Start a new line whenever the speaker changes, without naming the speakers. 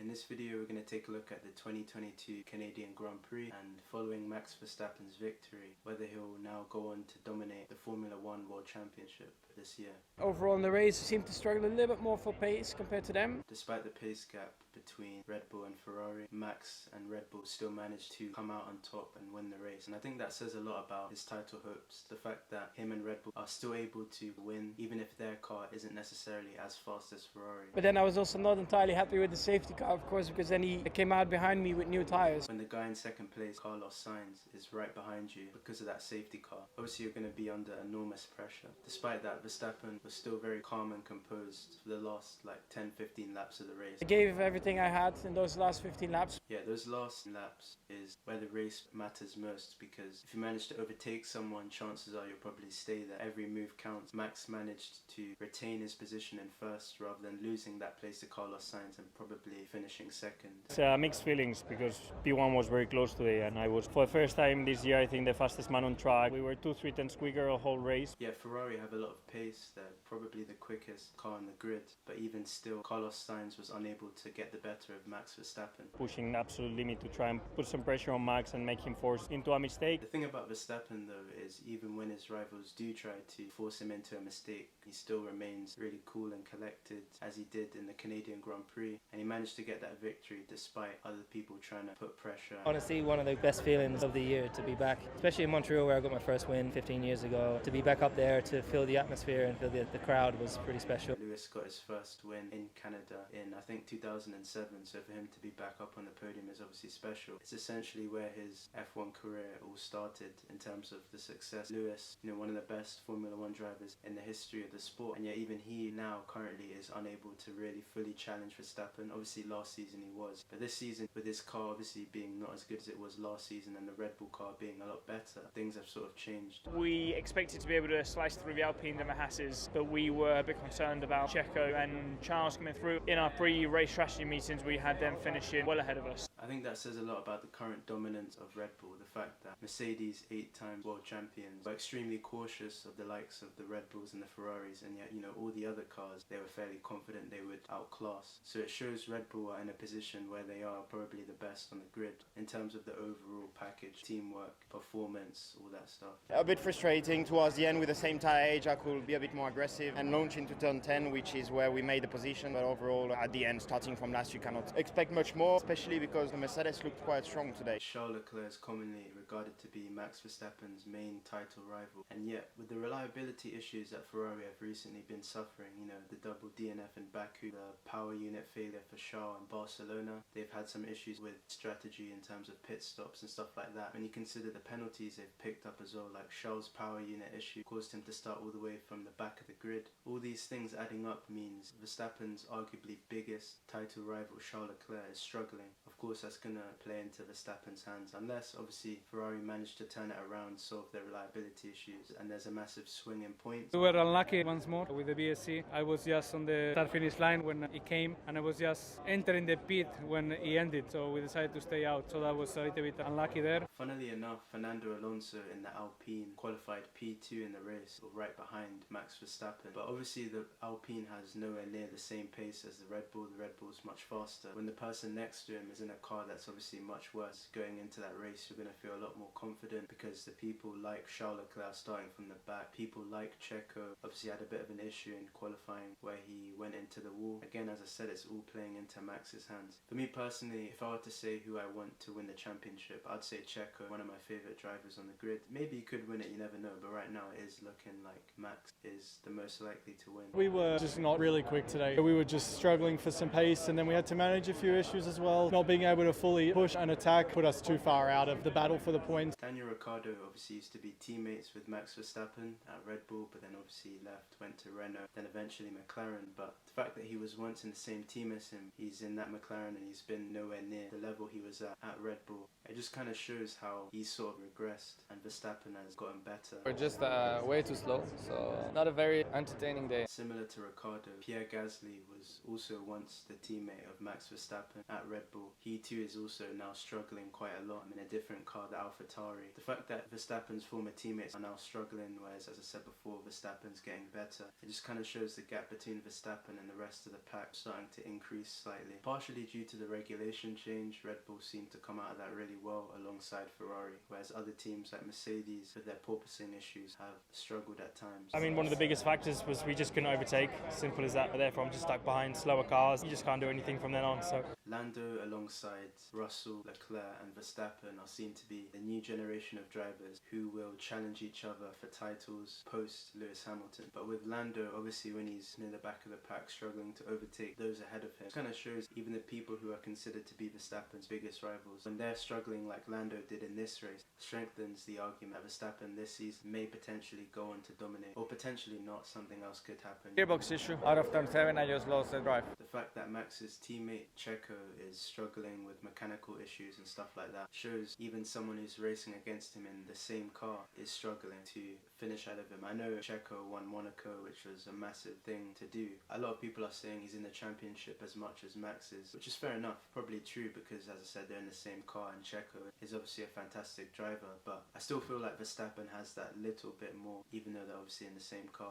this video we're going to take a look at the 2022 Canadian Grand Prix and following Max Verstappen's victory, whether he'll now go on to dominate the Formula 1 World Championship this year.
Overall in the race, he seemed to struggle a little bit more for pace compared to them.
Despite the pace gap between Red Bull and Ferrari, Max and Red Bull still managed to come out on top and win the race, and I think that says a lot about his title hopes. The fact that him and Red Bull are still able to win even if their car isn't necessarily as fast as Ferrari.
But then I was also not entirely happy with the safety car, of course, because then he came out behind me with new tyres.
When the guy in second place, Carlos Sainz, is right behind you because of that safety car, obviously you're going to be under enormous pressure. Despite that, Verstappen was still very calm and composed for the last 10-15 laps of the race.
I gave everything I had in those last 15 laps.
Yeah, those last laps is where the race matters most, because if you manage to overtake someone, chances are you'll probably stay there. Every move counts. Max managed to retain his position in first rather than losing that place to Carlos Sainz and probably finishing second.
It's mixed feelings because P1 was very close today and I was, for the first time this year, I think the fastest man on track. We were 2-3 tenths quicker the whole race.
Yeah, Ferrari have a lot of pace. They're probably the quickest car on the grid, but even still, Carlos Sainz was unable to get the better of Max Verstappen.
Pushing absolute limit to try and put some pressure on Max and make him force into a mistake.
The thing about Verstappen though is even when his rivals do try to force him into a mistake, he still remains really cool and collected, as he did in the Canadian Grand Prix, and he managed to get that victory despite other people trying to put pressure.
Honestly, one of the best feelings of the year to be back, especially in Montreal where I got my first win 15 years ago. To be back up there, to feel the atmosphere and feel the crowd was pretty special.
Lewis got his first win in Canada in I think 2007, so for him to be back up on the podium is obviously special. It's essentially where his F1 career all started in terms of the success. Lewis, one of the best Formula 1 drivers in the history of the sport, and yet even he now currently is unable to really fully challenge Verstappen. Obviously last season he was, but this season with his car obviously being not as good as it was last season and the Red Bull car being a lot better, things have sort of changed.
We expected to be able to slice through the Alpines and the Hasses, but we were a bit concerned about Checo and Charles coming through. In our pre-race strategy meetings we had them finishing well ahead of us.
I think that says a lot about the current dominance of Red Bull, the fact that Mercedes, 8-time world champions, were extremely cautious of the likes of the Red Bulls and the Ferraris, and yet all the other cars they were fairly confident they would outclass. So it shows Red Bull are in a position where they are probably the best on the grid in terms of the overall package, teamwork, performance, all that stuff.
A bit frustrating towards the end with the same tyre age. I could be a bit more aggressive and launch into turn 10, which is where we made the position, but overall at the end, starting from last, you cannot expect much more, especially because the Mercedes looked quite strong today.
Charles Leclerc is commonly regarded to be Max Verstappen's main title rival, and yet with the reliability issues that Ferrari have recently been suffering, the double DNF in Baku, the power unit failure for Charles in Barcelona, they've had some issues with strategy in terms of pit stops and stuff like that. When you consider the penalties they've picked up as well, like Charles' power unit issue caused him to start all the way from the back of the grid. All these things adding up means Verstappen's arguably biggest title rival, Charles Leclerc, is struggling. Of course that's going to play into Verstappen's hands, unless obviously Ferrari managed to turn it around, solve their reliability issues, and there's a massive swing in points.
We were unlucky once more with the BSC. I was just on the start-finish line when it came, and I was just entering the pit when it ended, so we decided to stay out, so that was a little bit unlucky there.
Funnily enough, Fernando Alonso in the Alpine qualified P2 in the race, right behind Max Verstappen, but obviously the Alpine has nowhere near the same pace as the Red Bull. The Red Bull's much faster. When the person next to him is in a car that's obviously much worse, going into that race you're going to feel a lot more confident because the people like Charles Leclerc starting from the back, people like Checo obviously had a bit of an issue in qualifying where he went into the wall. Again, as I said, it's all playing into Max's hands. For me personally, if I were to say who I want to win the championship, I'd say Checo, one of my favourite drivers on the grid. Maybe he could win it, you never know, but right now it is looking like Max is the most likely to win.
We were just not really quick today. We were just struggling for some pace, and then we had to manage a few issues as well. Not being able to fully push and attack put us too far out of the battle for the points.
Daniel Ricciardo obviously used to be teammates with Max Verstappen at Red Bull, but then obviously he left, went to Renault, then eventually McLaren. But the fact that he was once in the same team as him, he's in that McLaren and he's been nowhere near the level he was at Red Bull. It just kind of shows how he's sort of regressed and Verstappen has gotten better.
We're just way too slow, so not a very entertaining day.
Similar to Ricciardo, Pierre Gasly was was also once the teammate of Max Verstappen at Red Bull. He too is also now struggling quite a lot in a different car, the AlphaTauri. The fact that Verstappen's former teammates are now struggling, whereas, as I said before, Verstappen's getting better, it just kind of shows the gap between Verstappen and the rest of the pack starting to increase slightly. Partially due to the regulation change, Red Bull seemed to come out of that really well alongside Ferrari, whereas other teams like Mercedes with their porpoising issues have struggled at times.
I mean, one of the biggest factors was we just couldn't overtake, simple as that. Therefore, I'm just stuck behind slower cars. You just can't do anything from then on. So
Lando alongside Russell, Leclerc and Verstappen are seen to be the new generation of drivers who will challenge each other for titles post Lewis Hamilton. But with Lando, obviously when he's near the back of the pack struggling to overtake those ahead of him, it kind of shows even the people who are considered to be Verstappen's biggest rivals, when they're struggling like Lando did in this race, strengthens the argument that Verstappen this season may potentially go on to dominate, or potentially not, something else could happen.
Gearbox issue. Out of turn 7 I just lost the drive.
The fact that Max's teammate Checo is struggling with mechanical issues and stuff like that shows even someone who's racing against him in the same car is struggling to finish ahead of him. I know Checo won Monaco, which was a massive thing to do. A lot of people are saying he's in the championship as much as Max is, which is fair enough, probably true because, as I said, they're in the same car and Checo is obviously a fantastic driver, but I still feel like Verstappen has that little bit more, even though they're obviously in the same car.